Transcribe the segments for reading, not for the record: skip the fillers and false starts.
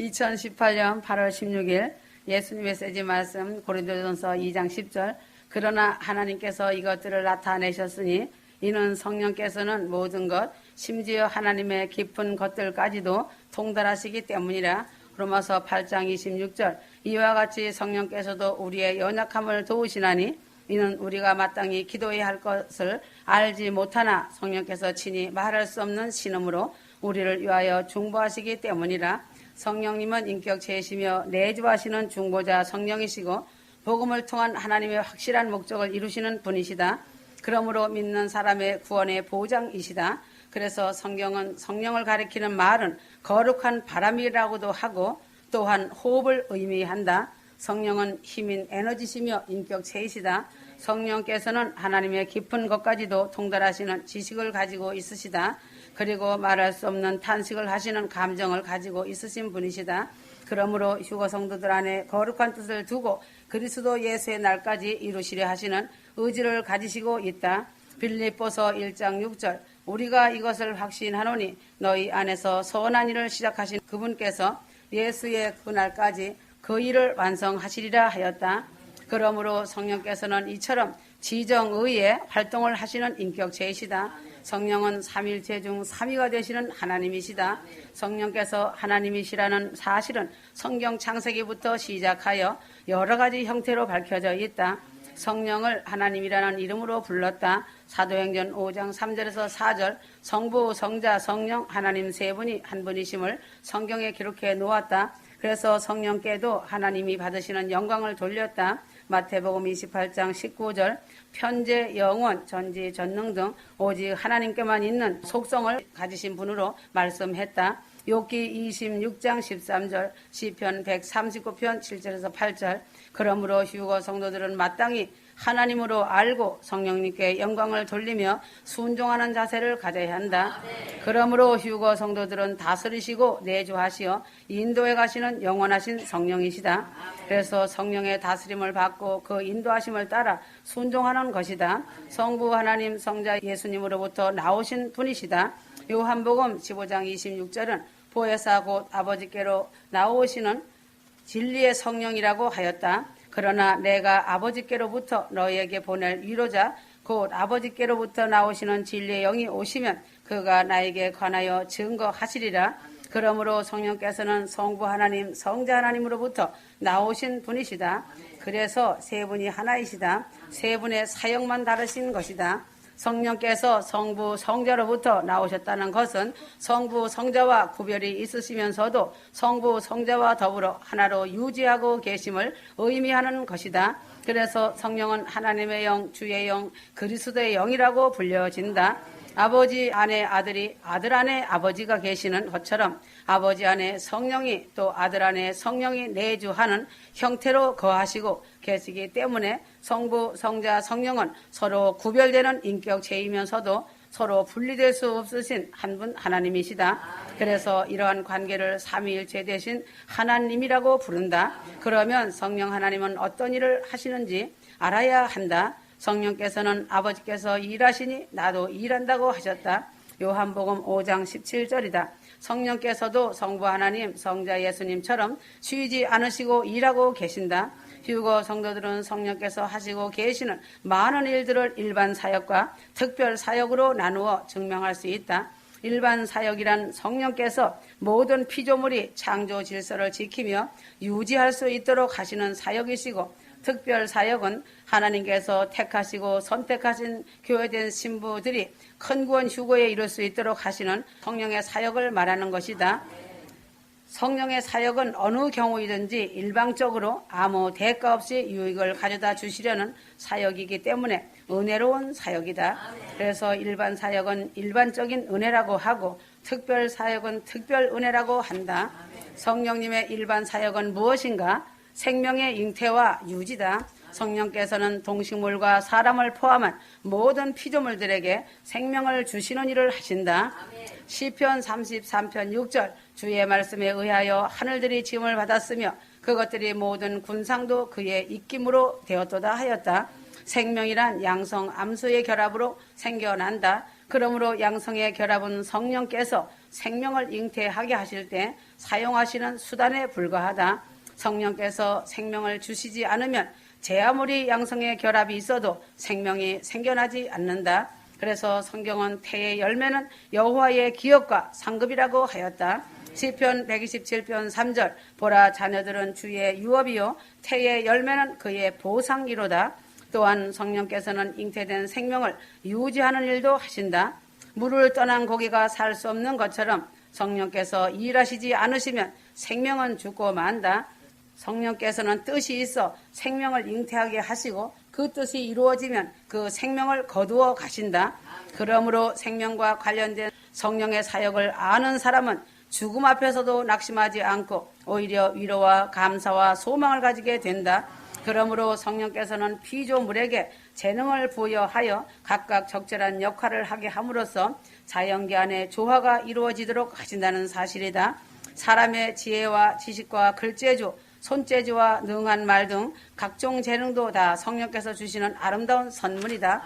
2018년 8월 16일 예수님 메시지 말씀 고린도전서 2장 10절. 그러나 하나님께서 이것들을 나타내셨으니 이는 성령께서는 모든 것 심지어 하나님의 깊은 것들까지도 통달하시기 때문이라. 로마서 8장 26절. 이와 같이 성령께서도 우리의 연약함을 도우시나니 이는 우리가 마땅히 기도해야 할 것을 알지 못하나 성령께서 친히 말할 수 없는 신음으로 우리를 위하여 중보하시기 때문이라. 성령님은 인격체이시며 내주하시는 중보자 성령이시고 복음을 통한 하나님의 확실한 목적을 이루시는 분이시다. 그러므로 믿는 사람의 구원의 보장이시다. 그래서 성경은 성령을 가리키는 말은 거룩한 바람이라고도 하고 또한 호흡을 의미한다. 성령은 힘인 에너지시며 인격체이시다. 성령께서는 하나님의 깊은 것까지도 통달하시는 지식을 가지고 있으시다. 그리고 말할 수 없는 탄식을 하시는 감정을 가지고 있으신 분이시다. 그러므로 휴거 성도들 안에 거룩한 뜻을 두고 그리스도 예수의 날까지 이루시려 하시는 의지를 가지시고 있다. 빌립보서 1장 6절. 우리가 이것을 확신하노니 너희 안에서 선한 일을 시작하신 그분께서 예수의 그날까지 그 일을 완성하시리라 하였다. 그러므로 성령께서는 이처럼 지정의의 활동을 하시는 인격체이시다. 성령은 삼일체 중 삼위가 되시는 하나님이시다. 성령께서 하나님이시라는 사실은 성경 창세기부터 시작하여 여러 가지 형태로 밝혀져 있다. 성령을 하나님이라는 이름으로 불렀다. 사도행전 5장 3절에서 4절. 성부, 성자, 성령, 하나님 세 분이 한 분이심을 성경에 기록해 놓았다. 그래서 성령께도 하나님이 받으시는 영광을 돌렸다. 마태복음 28장 19절. 편재, 영원, 전지, 전능 등 오직 하나님께만 있는 속성을 가지신 분으로 말씀했다. 욥기 26장 13절, 시편 139편 7절에서 8절. 그러므로 휴거 성도들은 마땅히 하나님으로 알고 성령님께 영광을 돌리며 순종하는 자세를 가져야 한다. 그러므로 휴거 성도들은 다스리시고 내주하시어 인도해 가시는 영원하신 성령이시다. 그래서 성령의 다스림을 받고 그 인도하심을 따라 순종하는 것이다. 성부 하나님 성자 예수님으로부터 나오신 분이시다. 요한복음 15장 26절은 보혜사 곧 아버지께로 나오시는 진리의 성령이라고 하였다. 그러나 내가 아버지께로부터 너희에게 보낼 위로자 곧 아버지께로부터 나오시는 진리의 영이 오시면 그가 나에게 관하여 증거하시리라. 그러므로 성령께서는 성부 하나님 성자 하나님으로부터 나오신 분이시다. 그래서 세 분이 하나이시다. 세 분의 사역만 다르신 것이다. 성령께서 성부 성자로부터 나오셨다는 것은 성부 성자와 구별이 있으시면서도 성부 성자와 더불어 하나로 유지하고 계심을 의미하는 것이다. 그래서 성령은 하나님의 영, 주의 영, 그리스도의 영이라고 불려진다. 아버지 안에 아들이, 아들 안에 아버지가 계시는 것처럼 아버지 안에 성령이 또 아들 안에 성령이 내주하는 형태로 거하시고 계시기 때문에 성부, 성자, 성령은 서로 구별되는 인격체이면서도 서로 분리될 수 없으신 한 분 하나님이시다. 그래서 이러한 관계를 삼위일체 되신 하나님이라고 부른다. 그러면 성령 하나님은 어떤 일을 하시는지 알아야 한다. 성령께서는 아버지께서 일하시니 나도 일한다고 하셨다. 요한복음 5장 17절이다. 성령께서도 성부 하나님, 성자 예수님처럼 쉬지 않으시고 일하고 계신다. 휴거 성도들은 성령께서 하시고 계시는 많은 일들을 일반 사역과 특별 사역으로 나누어 증명할 수 있다. 일반 사역이란 성령께서 모든 피조물이 창조 질서를 지키며 유지할 수 있도록 하시는 사역이시고 특별 사역은 하나님께서 택하시고 선택하신 교회된 신부들이 큰 구원 휴거에 이룰 수 있도록 하시는 성령의 사역을 말하는 것이다. 성령의 사역은 어느 경우이든지 일방적으로 아무 대가 없이 유익을 가져다 주시려는 사역이기 때문에 은혜로운 사역이다. 그래서 일반 사역은 일반적인 은혜라고 하고 특별 사역은 특별 은혜라고 한다. 성령님의 일반 사역은 무엇인가? 생명의 잉태와 유지다. 성령께서는 동식물과 사람을 포함한 모든 피조물들에게 생명을 주시는 일을 하신다. 시편 33편 6절. 주의 말씀에 의하여 하늘들이 지음을 받았으며 그것들이 모든 군상도 그의 입김으로 되었도다 하였다. 생명이란 양성 암수의 결합으로 생겨난다. 그러므로 양성의 결합은 성령께서 생명을 잉태하게 하실 때 사용하시는 수단에 불과하다. 성령께서 생명을 주시지 않으면 제 아무리 양성의 결합이 있어도 생명이 생겨나지 않는다. 그래서 성경은 태의 열매는 여호와의 기업과 상급이라고 하였다. 시편 127편 3절 보라 자녀들은 주의 유업이요 태의 열매는 그의 보상이로다. 또한 성령께서는 잉태된 생명을 유지하는 일도 하신다. 물을 떠난 고기가 살 수 없는 것처럼 성령께서 일하시지 않으시면 생명은 죽고 만다. 성령께서는 뜻이 있어 생명을 잉태하게 하시고 그 뜻이 이루어지면 그 생명을 거두어 가신다. 그러므로 생명과 관련된 성령의 사역을 아는 사람은 죽음 앞에서도 낙심하지 않고 오히려 위로와 감사와 소망을 가지게 된다. 그러므로 성령께서는 피조물에게 재능을 부여하여 각각 적절한 역할을 하게 함으로써 자연계 안에 조화가 이루어지도록 하신다는 사실이다. 사람의 지혜와 지식과 글재주, 손재주와 능한 말 등 각종 재능도 다 성령께서 주시는 아름다운 선물이다.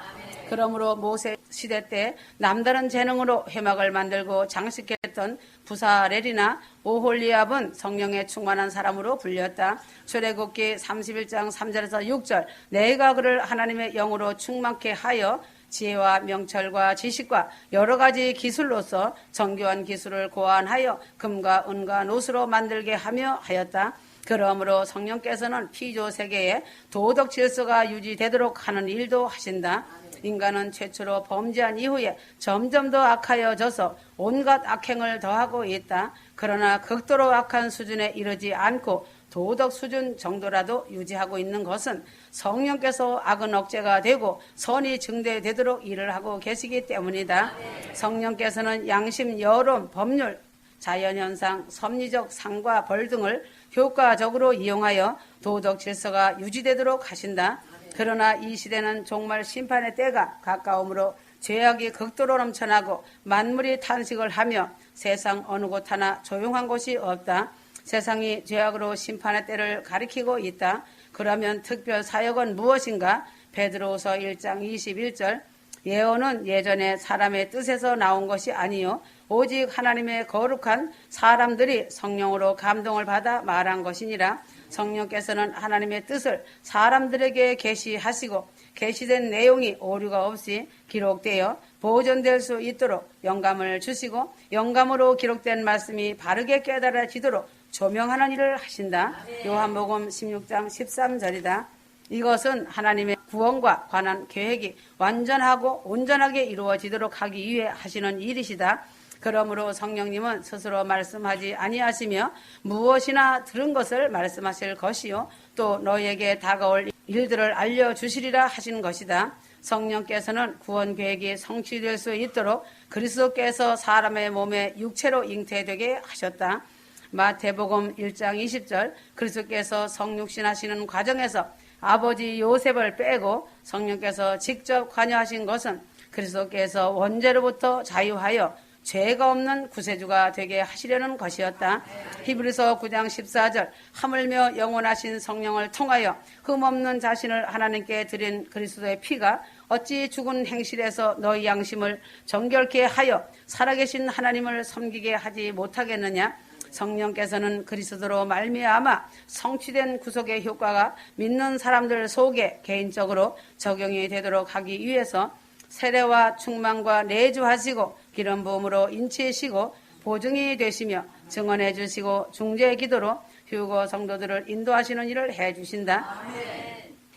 그러므로 모세 시대 때 남다른 재능으로 회막을 만들고 장식했던 부사렐이나 오홀리압은 성령에 충만한 사람으로 불렸다. 출애굽기 31장 3절에서 6절 내가 그를 하나님의 영으로 충만케 하여 지혜와 명철과 지식과 여러 가지 기술로서 정교한 기술을 고안하여 금과 은과 노수로 만들게 하며 하였다. 그러므로 성령께서는 피조 세계에 도덕 질서가 유지되도록 하는 일도 하신다. 인간은 최초로 범죄한 이후에 점점 더 악하여져서 온갖 악행을 더하고 있다. 그러나 극도로 악한 수준에 이르지 않고 도덕 수준 정도라도 유지하고 있는 것은 성령께서 악은 억제가 되고 선이 증대되도록 일을 하고 계시기 때문이다. 성령께서는 양심, 여론, 법률, 자연현상, 섭리적 상과 벌 등을 효과적으로 이용하여 도덕 질서가 유지되도록 하신다. 그러나 이 시대는 정말 심판의 때가 가까우므로 죄악이 극도로 넘쳐나고 만물이 탄식을 하며 세상 어느 곳 하나 조용한 곳이 없다. 세상이 죄악으로 심판의 때를 가리키고 있다. 그러면 특별 사역은 무엇인가? 베드로후서 1장 21절 예언은 예전에 사람의 뜻에서 나온 것이 아니요 오직 하나님의 거룩한 사람들이 성령으로 감동을 받아 말한 것이니라. 성령께서는 하나님의 뜻을 사람들에게 계시하시고 계시된 내용이 오류가 없이 기록되어 보존될 수 있도록 영감을 주시고 영감으로 기록된 말씀이 바르게 깨달아지도록 조명하는 일을 하신다. 요한복음 16장 13절이다. 이것은 하나님의 구원과 관한 계획이 완전하고 온전하게 이루어지도록 하기 위해 하시는 일이시다. 그러므로 성령님은 스스로 말씀하지 아니하시며 무엇이나 들은 것을 말씀하실 것이요 또 너희에게 다가올 일들을 알려주시리라 하신 것이다. 성령께서는 구원 계획이 성취될 수 있도록 그리스도께서 사람의 몸에 육체로 잉태되게 하셨다. 마태복음 1장 20절 그리스도께서 성육신하시는 과정에서 아버지 요셉을 빼고 성령께서 직접 관여하신 것은 그리스도께서 원죄로부터 자유하여 죄가 없는 구세주가 되게 하시려는 것이었다. 히브리서 9장 14절 하물며 영원하신 성령을 통하여 흠없는 자신을 하나님께 드린 그리스도의 피가 어찌 죽은 행실에서 너희 양심을 정결케 하여 살아계신 하나님을 섬기게 하지 못하겠느냐. 성령께서는 그리스도로 말미암아 성취된 구속의 효과가 믿는 사람들 속에 개인적으로 적용이 되도록 하기 위해서 세례와 충만과 내주하시고 기름 부음으로 인치시고 보증이 되시며 증언해 주시고 중재 기도로 휴거 성도들을 인도하시는 일을 해 주신다.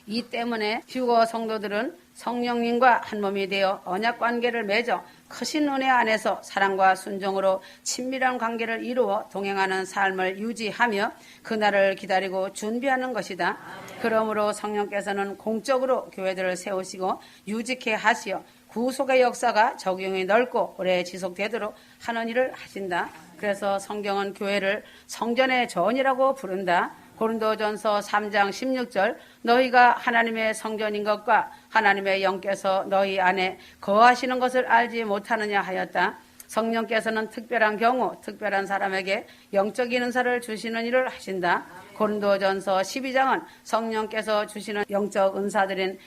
이 때문에 휴거 성도들은 성령님과 한 몸이 되어 언약 관계를 맺어 크신 은혜 안에서 사랑과 순종으로 친밀한 관계를 이루어 동행하는 삶을 유지하며 그날을 기다리고 준비하는 것이다. 그러므로 성령께서는 공적으로 교회들을 세우시고 유직해 하시어 구속의 역사가 적용이 넓고 오래 지속되도록 하는 일을 하신다. 그래서 성경은 교회를 성전의 전이라고 부른다. 고린도전서 3장 16절 너희가 하나님의 성전인 것과 하나님의 영께서 너희 안에 거하시는 것을 알지 못하느냐 하였다. 성령께서는 특별한 경우 특별한 사람에게 영적인 은사를 주시는 일을 하신다. 고린도전서 12장은 성령께서 주시는 영적 은사들인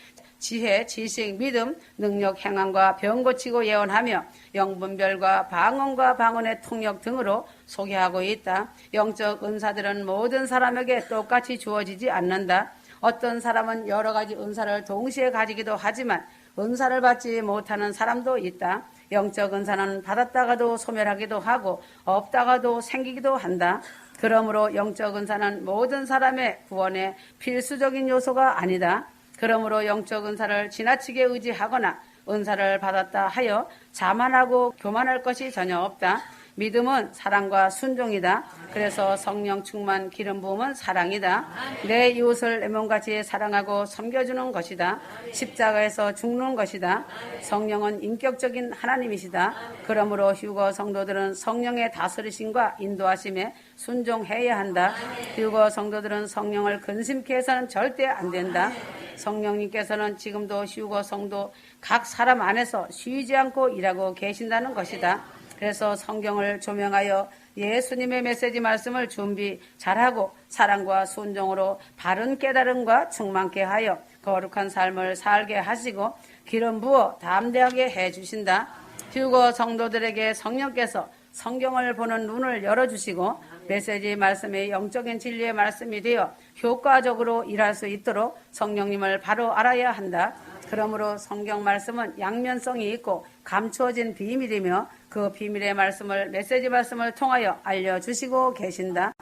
지혜, 지식, 믿음, 능력, 행함과 병 고치고 예언하며 영분별과 방언과 방언의 통역 등으로 소개하고 있다. 영적 은사들은 모든 사람에게 똑같이 주어지지 않는다. 어떤 사람은 여러 가지 은사를 동시에 가지기도 하지만 은사를 받지 못하는 사람도 있다. 영적 은사는 받았다가도 소멸하기도 하고 없다가도 생기기도 한다. 그러므로 영적 은사는 모든 사람의 구원의 필수적인 요소가 아니다. 그러므로 영적 은사를 지나치게 의지하거나 은사를 받았다 하여 자만하고 교만할 것이 전혀 없다. 믿음은 사랑과 순종이다. 그래서 성령 충만 기름 부음은 사랑이다. 내 이웃을 내 몸같이 사랑하고 섬겨주는 것이다. 십자가에서 죽는 것이다. 성령은 인격적인 하나님이시다. 그러므로 휴거 성도들은 성령의 다스리심과 인도하심에 순종해야 한다. 휴거 성도들은 성령을 근심케 해서는 절대 안 된다. 성령님께서는 지금도 휴거 성도 각 사람 안에서 쉬지 않고 일하고 계신다는 것이다. 그래서 성경을 조명하여 예수님의 메시지 말씀을 준비 잘하고 사랑과 순종으로 바른 깨달음과 충만케 하여 거룩한 삶을 살게 하시고 기름 부어 담대하게 해주신다. 휴거 성도들에게 성령께서 성경을 보는 눈을 열어주시고 메시지 말씀이 영적인 진리의 말씀이 되어 효과적으로 일할 수 있도록 성령님을 바로 알아야 한다. 그러므로 성경 말씀은 양면성이 있고 감추어진 비밀이며 그 비밀의 말씀을 메시지 말씀을 통하여 알려주시고 계신다.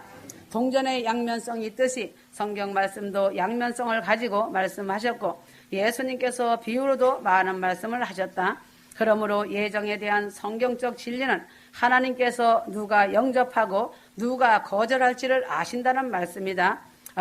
동전의 양면성이 있듯이 성경 말씀도 양면성을 가지고 말씀하셨고 예수님께서 비유로도 많은 말씀을 하셨다. 그러므로 예정에 대한 성경적 진리는 하나님께서 누가 영접하고 누가 거절할지를 아신다는 말씀이다.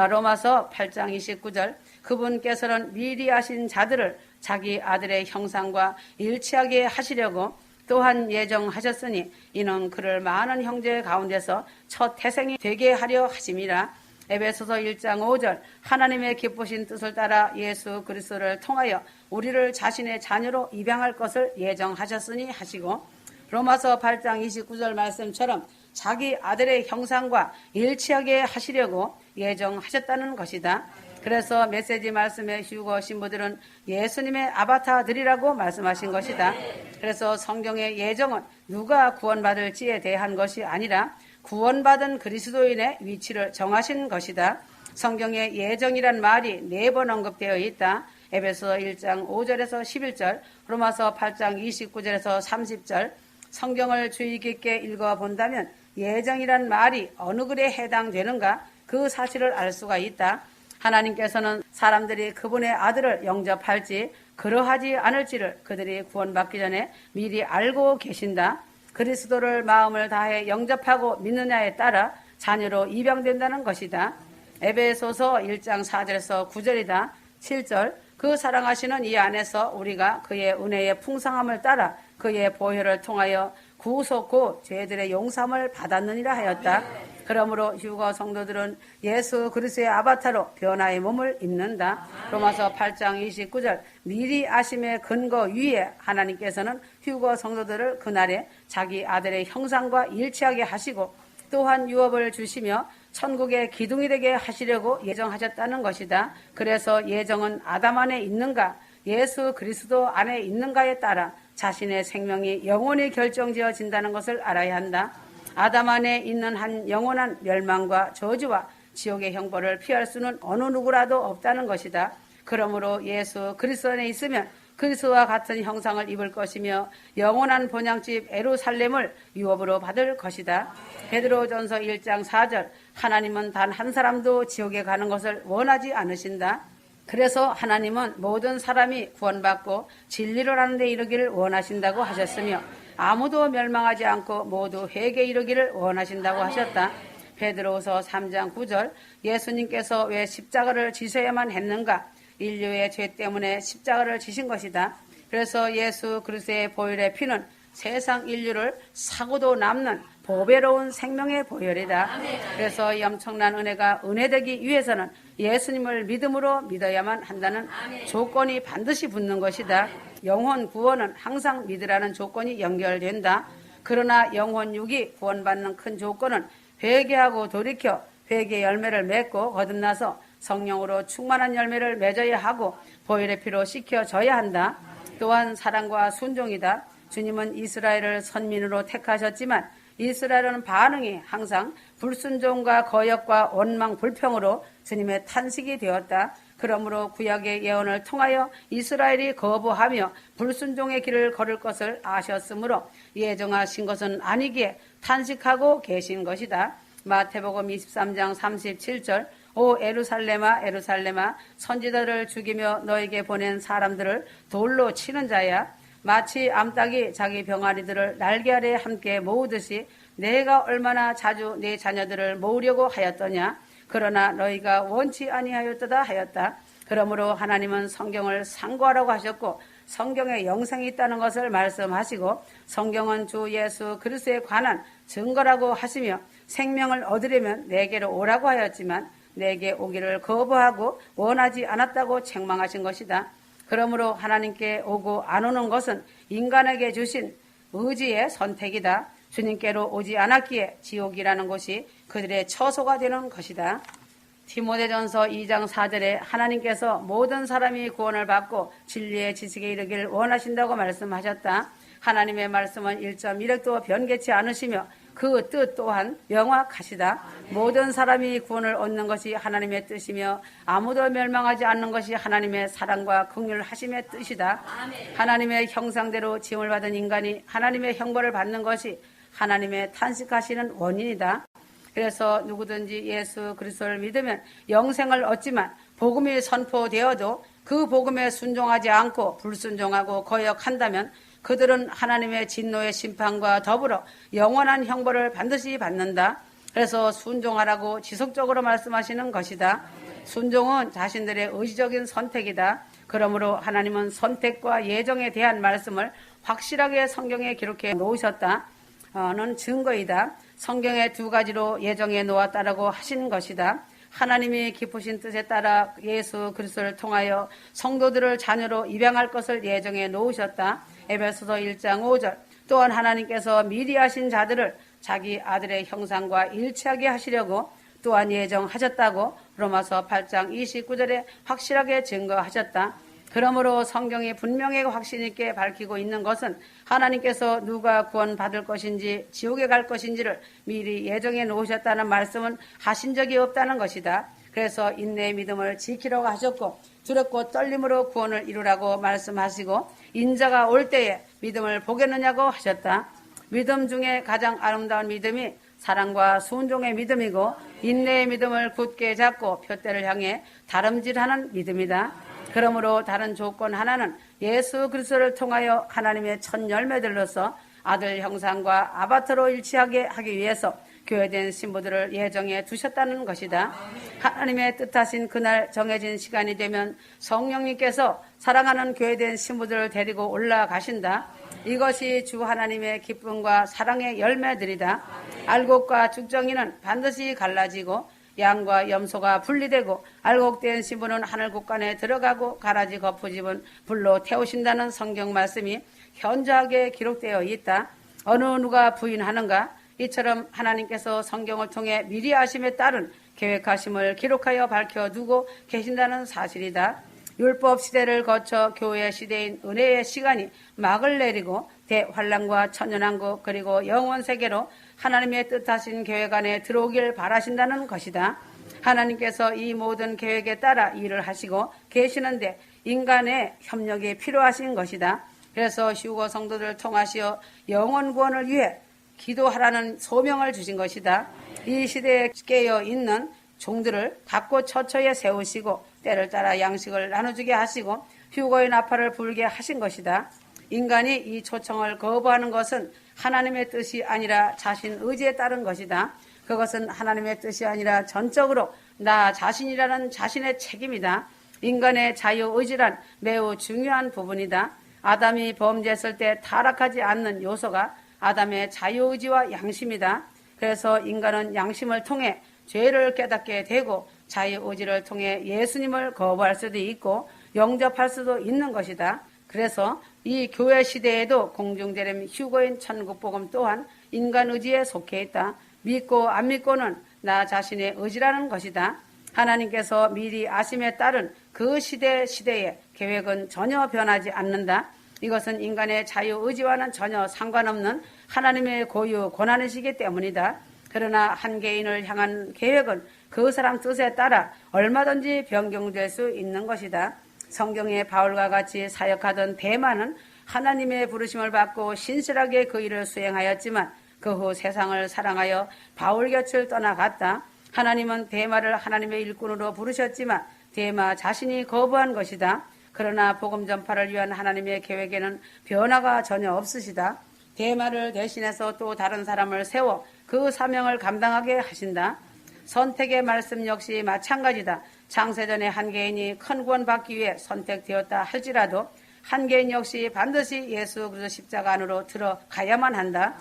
로마서 8장 29절 그분께서는 미리 아신 자들을 자기 아들의 형상과 일치하게 하시려고 또한 예정하셨으니 이는 그를 많은 형제 가운데서 첫 태생이 되게 하려 하심이라. 에베소서 1장 5절 하나님의 기쁘신 뜻을 따라 예수 그리스도를 통하여 우리를 자신의 자녀로 입양할 것을 예정하셨으니 하시고 로마서 8장 29절 말씀처럼 자기 아들의 형상과 일치하게 하시려고 예정하셨다는 것이다. 그래서 메시지 말씀의 휴거 신부들은 예수님의 아바타들이라고 말씀하신 것이다. 그래서 성경의 예정은 누가 구원받을지에 대한 것이 아니라 구원받은 그리스도인의 위치를 정하신 것이다. 성경의 예정이란 말이 4번 언급되어 있다. 에베소 1장 5절에서 11절, 로마서 8장 29절에서 30절. 성경을 주의 깊게 읽어본다면 예정이란 말이 어느 글에 해당되는가 그 사실을 알 수가 있다. 하나님께서는 사람들이 그분의 아들을 영접할지 그러하지 않을지를 그들이 구원받기 전에 미리 알고 계신다. 그리스도를 마음을 다해 영접하고 믿느냐에 따라 자녀로 입양된다는 것이다. 에베소서 1장 4절에서 9절이다. 7절 그 사랑하시는 이 안에서 우리가 그의 은혜의 풍성함을 따라 그의 보혈을 통하여 구속 곧 죄들의 용서함을 받았느니라 하였다. 그러므로 휴거 성도들은 예수 그리스도의 아바타로 변화의 몸을 입는다. 로마서 8장 29절 미리 아심의 근거 위에 하나님께서는 휴거 성도들을 그날에 자기 아들의 형상과 일치하게 하시고 또한 유업을 주시며 천국의 기둥이 되게 하시려고 예정하셨다는 것이다. 그래서 예정은 아담 안에 있는가 예수 그리스도 안에 있는가에 따라 자신의 생명이 영원히 결정지어진다는 것을 알아야 한다. 아담 안에 있는 한 영원한 멸망과 저주와 지옥의 형벌을 피할 수는 어느 누구라도 없다는 것이다. 그러므로 예수 그리스도 안에 있으면 그리스도와 같은 형상을 입을 것이며 영원한 본향집 예루살렘을 유업으로 받을 것이다. 베드로전서 1장 4절 하나님은 단 한 사람도 지옥에 가는 것을 원하지 않으신다. 그래서 하나님은 모든 사람이 구원받고 진리를 하는 데 이르기를 원하신다고 하셨으며 아무도 멸망하지 않고 모두 회개에 이르기를 원하신다고 하셨다. 베드로후서 3장 9절 예수님께서 왜 십자가를 지셔야만 했는가? 인류의 죄 때문에 십자가를 지신 것이다. 그래서 예수 그리스도의 보혈의 피는 세상 인류를 사고도 남는 보배로운 생명의 보혈이다. 그래서 이 엄청난 은혜가 은혜되기 위해서는 예수님을 믿음으로 믿어야만 한다는 조건이 반드시 붙는 것이다. 영혼 구원은 항상 믿으라는 조건이 연결된다. 그러나 영혼 육이 구원받는 큰 조건은 회개하고 돌이켜 회개 열매를 맺고 거듭나서 성령으로 충만한 열매를 맺어야 하고 보혈의 피로 씻겨져야 한다. 또한 사랑과 순종이다. 주님은 이스라엘을 선민으로 택하셨지만 이스라엘은 반응이 항상 불순종과 거역과 원망 불평으로 주님의 탄식이 되었다. 그러므로 구약의 예언을 통하여 이스라엘이 거부하며 불순종의 길을 걸을 것을 아셨으므로 예정하신 것은 아니기에 탄식하고 계신 것이다. 마태복음 23장 37절 오 에루살렘아 에루살렘아 선지자들을 죽이며 너에게 보낸 사람들을 돌로 치는 자야. 마치 암탉이 자기 병아리들을 날개 아래 함께 모으듯이 내가 얼마나 자주 내 자녀들을 모으려고 하였더냐. 그러나 너희가 원치 아니하였도다 하였다. 그러므로 하나님은 성경을 상고하라고 하셨고 성경에 영생이 있다는 것을 말씀하시고 성경은 주 예수 그리스도에 관한 증거라고 하시며 생명을 얻으려면 내게로 오라고 하였지만 내게 오기를 거부하고 원하지 않았다고 책망하신 것이다. 그러므로 하나님께 오고 안 오는 것은 인간에게 주신 의지의 선택이다. 주님께로 오지 않았기에 지옥이라는 곳이 그들의 처소가 되는 것이다. 디모데전서 2장 4절에 하나님께서 모든 사람이 구원을 받고 진리의 지식에 이르길 원하신다고 말씀하셨다. 하나님의 말씀은 1.1획도 변개치 않으시며 그 뜻 또한 명확하시다. 모든 사람이 구원을 얻는 것이 하나님의 뜻이며 아무도 멸망하지 않는 것이 하나님의 사랑과 긍휼하심의 뜻이다. 하나님의 형상대로 지음을 받은 인간이 하나님의 형벌을 받는 것이 하나님의 탄식하시는 원인이다. 그래서 누구든지 예수 그리스도를 믿으면 영생을 얻지만 복음이 선포되어도 그 복음에 순종하지 않고 불순종하고 거역한다면 그들은 하나님의 진노의 심판과 더불어 영원한 형벌을 반드시 받는다. 그래서 순종하라고 지속적으로 말씀하시는 것이다. 순종은 자신들의 의지적인 선택이다. 그러므로 하나님은 선택과 예정에 대한 말씀을 확실하게 성경에 기록해 놓으셨다는 증거이다. 성경의 두 가지로 예정해 놓았다라고 하신 것이다. 하나님이 기쁘신 뜻에 따라 예수 그리스도를 통하여 성도들을 자녀로 입양할 것을 예정해 놓으셨다. 에베소서 1장 5절 또한 하나님께서 미리 하신 자들을 자기 아들의 형상과 일치하게 하시려고 또한 예정하셨다고 로마서 8장 29절에 확실하게 증거하셨다. 그러므로 성경이 분명히 확신 있게 밝히고 있는 것은 하나님께서 누가 구원받을 것인지 지옥에 갈 것인지를 미리 예정해 놓으셨다는 말씀은 하신 적이 없다는 것이다. 그래서 인내의 믿음을 지키라고 하셨고 두렵고 떨림으로 구원을 이루라고 말씀하시고 인자가 올 때에 믿음을 보겠느냐고 하셨다. 믿음 중에 가장 아름다운 믿음이 사랑과 순종의 믿음이고 인내의 믿음을 굳게 잡고 표대를 향해 다름질하는 믿음이다. 그러므로 다른 조건 하나는 예수 그리스도를 통하여 하나님의 첫 열매들로서 아들 형상과 아바타로 일치하게 하기 위해서 교회된 신부들을 예정해 두셨다는 것이다. 하나님의 뜻하신 그날 정해진 시간이 되면 성령님께서 사랑하는 교회된 신부들을 데리고 올라가신다. 이것이 주 하나님의 기쁨과 사랑의 열매들이다. 알곡과 죽정이는 반드시 갈라지고 양과 염소가 분리되고 알곡된 신부는 하늘 곳간에 들어가고 가라지 거푸집은 불로 태우신다는 성경 말씀이 현저하게 기록되어 있다. 어느 누가 부인하는가? 이처럼 하나님께서 성경을 통해 미리 하심에 따른 계획하심을 기록하여 밝혀두고 계신다는 사실이다. 율법 시대를 거쳐 교회 시대인 은혜의 시간이 막을 내리고 대환란과 천연왕국 그리고 영원 세계로 하나님의 뜻하신 계획 안에 들어오길 바라신다는 것이다. 하나님께서 이 모든 계획에 따라 일을 하시고 계시는데 인간의 협력이 필요하신 것이다. 그래서 휴거 성도들을 통하시어 영원 구원을 위해 기도하라는 소명을 주신 것이다. 이 시대에 깨어 있는 종들을 각고 처처에 세우시고 때를 따라 양식을 나눠주게 하시고 휴거의 나팔을 불게 하신 것이다. 인간이 이 초청을 거부하는 것은 하나님의 뜻이 아니라 자신 의지에 따른 것이다. 그것은 하나님의 뜻이 아니라 전적으로 나 자신이라는 자신의 책임이다. 인간의 자유의지란 매우 중요한 부분이다. 아담이 범죄했을 때 타락하지 않는 요소가 아담의 자유의지와 양심이다. 그래서 인간은 양심을 통해 죄를 깨닫게 되고 자유의지를 통해 예수님을 거부할 수도 있고 영접할 수도 있는 것이다. 그래서 이 교회 시대에도 공중재림 휴거인 천국복음 또한 인간 의지에 속해 있다. 믿고 안 믿고는 나 자신의 의지라는 것이다. 하나님께서 미리 아심에 따른 그 시대의 계획은 전혀 변하지 않는다. 이것은 인간의 자유의지와는 전혀 상관없는 하나님의 고유 권한이시기 때문이다. 그러나 한 개인을 향한 계획은 그 사람 뜻에 따라 얼마든지 변경될 수 있는 것이다. 성경에 바울과 같이 사역하던 데마는 하나님의 부르심을 받고 신실하게 그 일을 수행하였지만 그 후 세상을 사랑하여 바울 곁을 떠나갔다. 하나님은 데마를 하나님의 일꾼으로 부르셨지만 데마 자신이 거부한 것이다. 그러나 복음 전파를 위한 하나님의 계획에는 변화가 전혀 없으시다. 데마를 대신해서 또 다른 사람을 세워 그 사명을 감당하게 하신다. 선택의 말씀 역시 마찬가지다. 창세전에 한 개인이 큰 구원 받기 위해 선택되었다 할지라도 한 개인 역시 반드시 예수 그리스도 십자가 안으로 들어가야만 한다.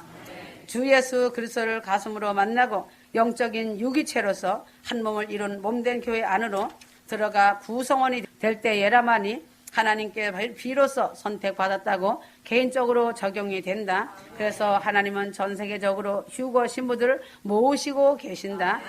주 예수 그리스도를 가슴으로 만나고 영적인 유기체로서 한 몸을 이룬 몸된 교회 안으로 들어가 구성원이 될 때에라마니 하나님께 비로소 선택받았다고 개인적으로 적용이 된다. 그래서 하나님은 전 세계적으로 휴거 신부들을 모으시고 계신다.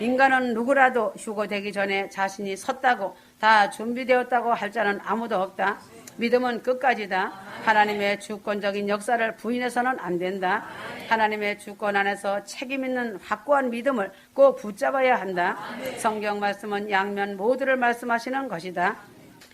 인간은 누구라도 휴거되기 전에 자신이 섰다고 다 준비되었다고 할 자는 아무도 없다. 믿음은 끝까지다. 하나님의 주권적인 역사를 부인해서는 안 된다. 하나님의 주권 안에서 책임 있는 확고한 믿음을 꼭 붙잡아야 한다. 성경 말씀은 양면 모두를 말씀하시는 것이다.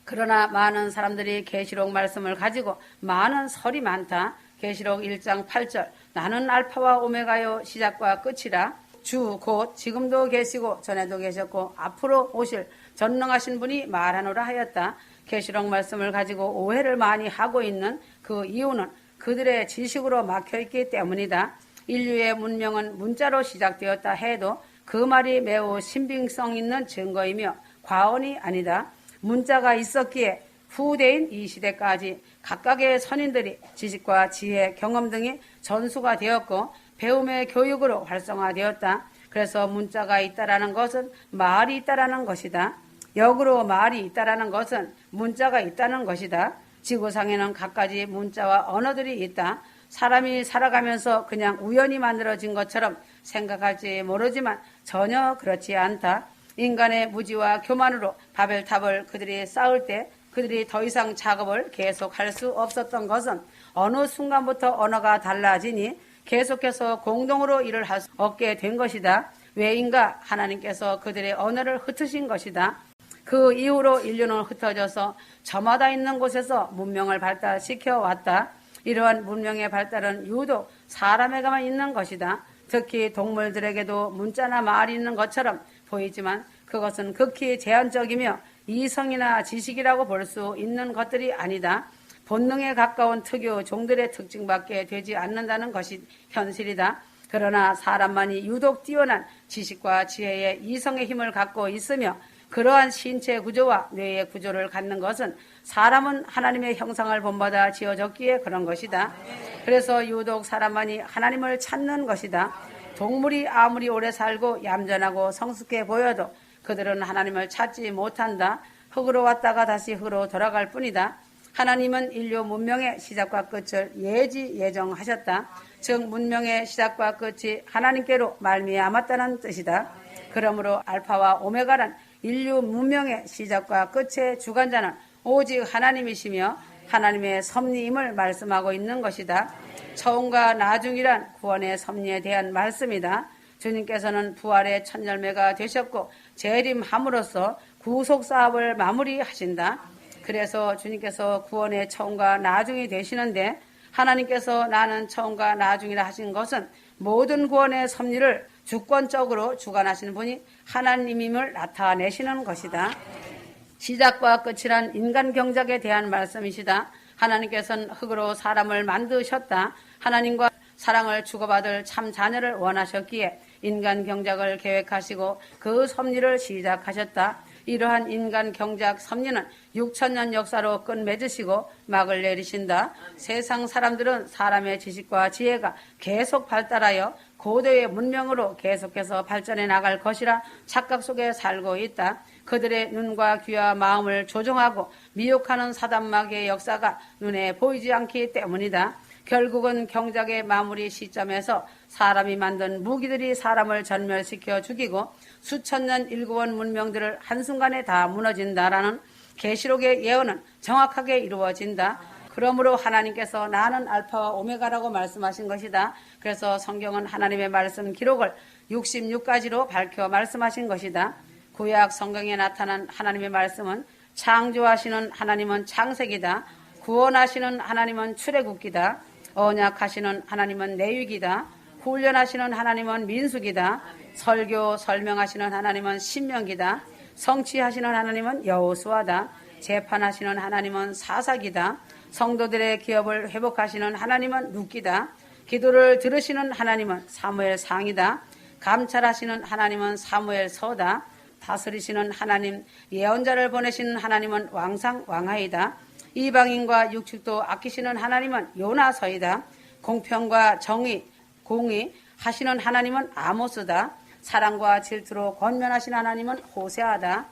그러나 많은 사람들이 계시록 말씀을 가지고 많은 설이 많다. 계시록 1장 8절 나는 알파와 오메가요 시작과 끝이라. 주 곧 지금도 계시고 전에도 계셨고 앞으로 오실 전능하신 분이 말하노라 하였다. 계시록 말씀을 가지고 오해를 많이 하고 있는 그 이유는 그들의 지식으로 막혀있기 때문이다. 인류의 문명은 문자로 시작되었다 해도 그 말이 매우 신빙성 있는 증거이며 과언이 아니다. 문자가 있었기에 후대인 이 시대까지 각각의 선인들이 지식과 지혜, 경험 등이 전수가 되었고 배움의 교육으로 활성화되었다. 그래서 문자가 있다라는 것은 말이 있다라는 것이다. 역으로 말이 있다라는 것은 문자가 있다는 것이다. 지구상에는 갖가지 문자와 언어들이 있다. 사람이 살아가면서 그냥 우연히 만들어진 것처럼 생각할지 모르지만 전혀 그렇지 않다. 인간의 무지와 교만으로 바벨탑을 그들이 쌓을 때 그들이 더 이상 작업을 계속할 수 없었던 것은 어느 순간부터 언어가 달라지니 계속해서 공동으로 일을 할 수 없게 된 것이다. 왜인가? 하나님께서 그들의 언어를 흩으신 것이다. 그 이후로 인류는 흩어져서 저마다 있는 곳에서 문명을 발달시켜 왔다. 이러한 문명의 발달은 유독 사람에게만 있는 것이다. 특히 동물들에게도 문자나 말이 있는 것처럼 보이지만 그것은 극히 제한적이며 이성이나 지식이라고 볼 수 있는 것들이 아니다. 본능에 가까운 특유 종들의 특징밖에 되지 않는다는 것이 현실이다. 그러나 사람만이 유독 뛰어난 지식과 지혜의 이성의 힘을 갖고 있으며 그러한 신체 구조와 뇌의 구조를 갖는 것은 사람은 하나님의 형상을 본받아 지어졌기에 그런 것이다. 그래서 유독 사람만이 하나님을 찾는 것이다. 동물이 아무리 오래 살고 얌전하고 성숙해 보여도 그들은 하나님을 찾지 못한다. 흙으로 왔다가 다시 흙으로 돌아갈 뿐이다. 하나님은 인류 문명의 시작과 끝을 예정하셨다. 즉 문명의 시작과 끝이 하나님께로 말미암았다는 뜻이다. 그러므로 알파와 오메가란 인류 문명의 시작과 끝의 주관자는 오직 하나님이시며 하나님의 섭리임을 말씀하고 있는 것이다. 처음과 나중이란 구원의 섭리에 대한 말씀이다. 주님께서는 부활의 첫 열매가 되셨고 재림함으로써 구속사업을 마무리하신다. 그래서 주님께서 구원의 처음과 나중이 되시는데 하나님께서 나는 처음과 나중이라 하신 것은 모든 구원의 섭리를 주권적으로 주관하시는 분이 하나님임을 나타내시는 것이다. 시작과 끝이란 인간 경작에 대한 말씀이시다. 하나님께서는 흙으로 사람을 만드셨다. 하나님과 사랑을 주고받을 참 자녀를 원하셨기에 인간 경작을 계획하시고 그 섭리를 시작하셨다. 이러한 인간 경작 섭리는 6천년 역사로 끝맺으시고 막을 내리신다. 세상 사람들은 사람의 지식과 지혜가 계속 발달하여 고도의 문명으로 계속해서 발전해 나갈 것이라 착각 속에 살고 있다. 그들의 눈과 귀와 마음을 조종하고 미혹하는 사단 마귀의 역사가 눈에 보이지 않기 때문이다. 결국은 경작의 마무리 시점에서 사람이 만든 무기들이 사람을 전멸시켜 죽이고 수천 년 일구원 문명들을 한순간에 다 무너진다라는 계시록의 예언은 정확하게 이루어진다. 그러므로 하나님께서 나는 알파와 오메가라고 말씀하신 것이다. 그래서 성경은 하나님의 말씀 기록을 66가지로 밝혀 말씀하신 것이다. 구약 성경에 나타난 하나님의 말씀은 창조하시는 하나님은 창세기다. 구원하시는 하나님은 출애굽기다. 언약하시는 하나님은 내위기다. 훈련하시는 하나님은 민수기다. 설교 설명하시는 하나님은 신명기다. 성취하시는 하나님은 여호수아다. 재판하시는 하나님은 사사기다. 성도들의 기업을 회복하시는 하나님은 룻기다. 기도를 들으시는 하나님은 사무엘상이다. 감찰하시는 하나님은 사무엘서다. 다스리시는 하나님, 예언자를 보내시는 하나님은 왕상왕하이다. 이방인과 육축도 아끼시는 하나님은 요나서이다. 공평과 정의, 공의 하시는 하나님은 아모스다. 사랑과 질투로 권면하시는 하나님은 호세아다.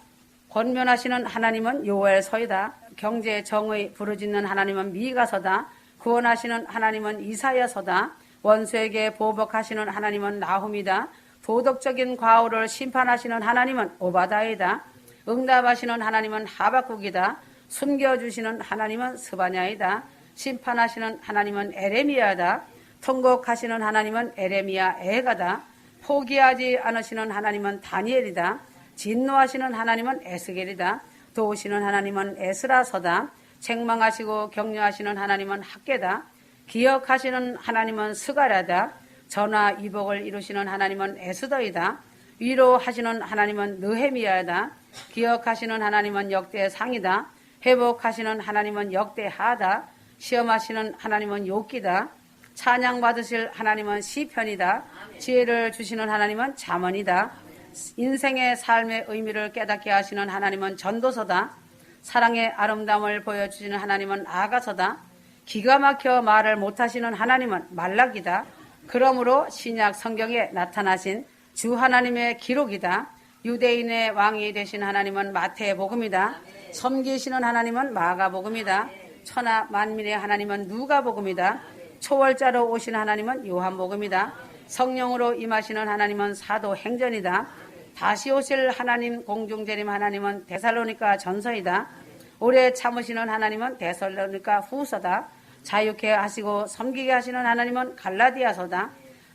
권면하시는 하나님은 요엘서이다. 경제, 정의 부르짖는 하나님은 미가서다. 구원하시는 하나님은 이사야서다. 원수에게 보복하시는 하나님은 나훔이다. 도덕적인 과오를 심판하시는 하나님은 오바다이다. 응답하시는 하나님은 하박국이다. 숨겨주시는 하나님은 스바냐이다. 심판하시는 하나님은 에레미야다. 통곡하시는 하나님은 에레미야 에가다. 포기하지 않으시는 하나님은 다니엘이다. 진노하시는 하나님은 에스겔이다. 도우시는 하나님은 에스라서다. 책망하시고 격려하시는 하나님은 학계다. 기억하시는 하나님은 스가랴다. 전화 이복을 이루시는 하나님은 에스더이다. 위로하시는 하나님은 느헤미야다. 기억하시는 하나님은 역대상이다. 회복하시는 하나님은 역대하다. 시험하시는 하나님은 욥기다. 찬양받으실 하나님은 시편이다. 지혜를 주시는 하나님은 잠언이다. 인생의 삶의 의미를 깨닫게 하시는 하나님은 전도서다. 사랑의 아름다움을 보여주시는 하나님은 아가서다. 기가 막혀 말을 못하시는 하나님은 말락이다. 그러므로 신약 성경에 나타나신 주 하나님의 기록이다. 유대인의 왕이 되신 하나님은 마태복음이다. 섬기시는 하나님은 마가복음이다. 천하 만민의 하나님은 누가복음이다. 초월자로 오신 하나님은 요한복음이다. 성령으로 임하시는 하나님은 사도행전이다. 다시 오실 하나님 공중재림 하나님은 데살로니가 전서이다. 오래 참으시는 하나님은 데살로니가 후서다. 자유케 하시고 섬기게 하시는 하나님은 갈라디아서다.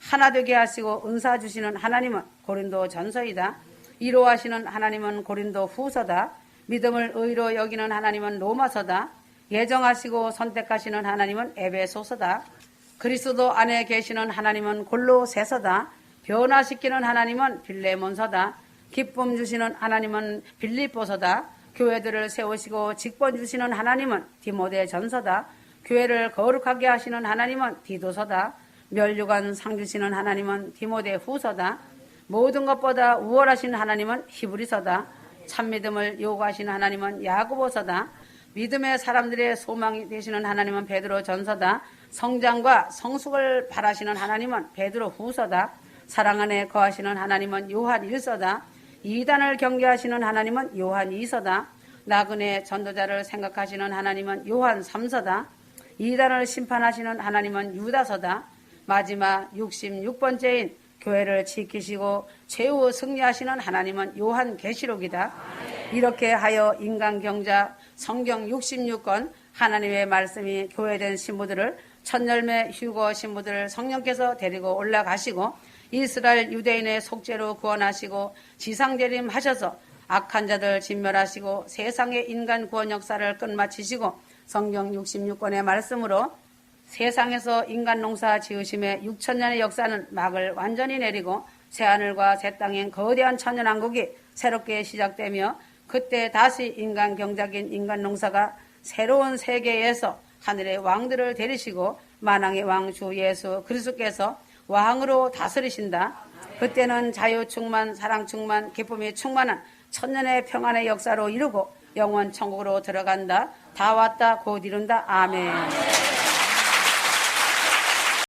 하나 되게 하시고 은사 주시는 하나님은 고린도 전서이다. 위로하시는 하나님은 고린도 후서다. 믿음을 의로 여기는 하나님은 로마서다. 예정하시고 선택하시는 하나님은 에베소서다. 그리스도 안에 계시는 하나님은 골로새서다. 변화시키는 하나님은 빌레몬서다. 기쁨 주시는 하나님은 빌립보서다. 교회들을 세우시고 직분 주시는 하나님은 디모데 전서다. 교회를 거룩하게 하시는 하나님은 디도서다. 멸류관 상 주시는 하나님은 디모데 후서다. 모든 것보다 우월하신 하나님은 히브리서다. 참믿음을 요구하시는 하나님은 야고보서다. 믿음의 사람들의 소망이 되시는 하나님은 베드로 전서다. 성장과 성숙을 바라시는 하나님은 베드로 후서다. 사랑 안에 거하시는 하나님은 요한 1서다. 이단을 경계하시는 하나님은 요한 2서다. 나그네 전도자를 생각하시는 하나님은 요한 3서다. 이단을 심판하시는 하나님은 유다서다. 마지막 66번째인 교회를 지키시고 최후 승리하시는 하나님은 요한 계시록이다. 이렇게 하여 인간 경작 성경 66권 하나님의 말씀이 교회된 신부들을 첫열매 휴거 신부들을 성령께서 데리고 올라가시고 이스라엘 유대인의 속죄로 구원하시고 지상재림 하셔서 악한 자들 진멸하시고 세상의 인간 구원 역사를 끝마치시고 성경 66권의 말씀으로 세상에서 인간 농사 지으심의 6천년의 역사는 막을 완전히 내리고 새하늘과 새 땅인 거대한 천년왕국이 새롭게 시작되며 그때 다시 인간 경작인 인간 농사가 새로운 세계에서 하늘의 왕들을 데리시고 만왕의 왕 주 예수 그리스도께서 왕으로 다스리신다. 그때는 자유 충만, 사랑 충만, 기쁨이 충만한 천년의 평안의 역사로 이루고 영원 천국으로 들어간다. 다 왔다 곧 이룬다. 아멘.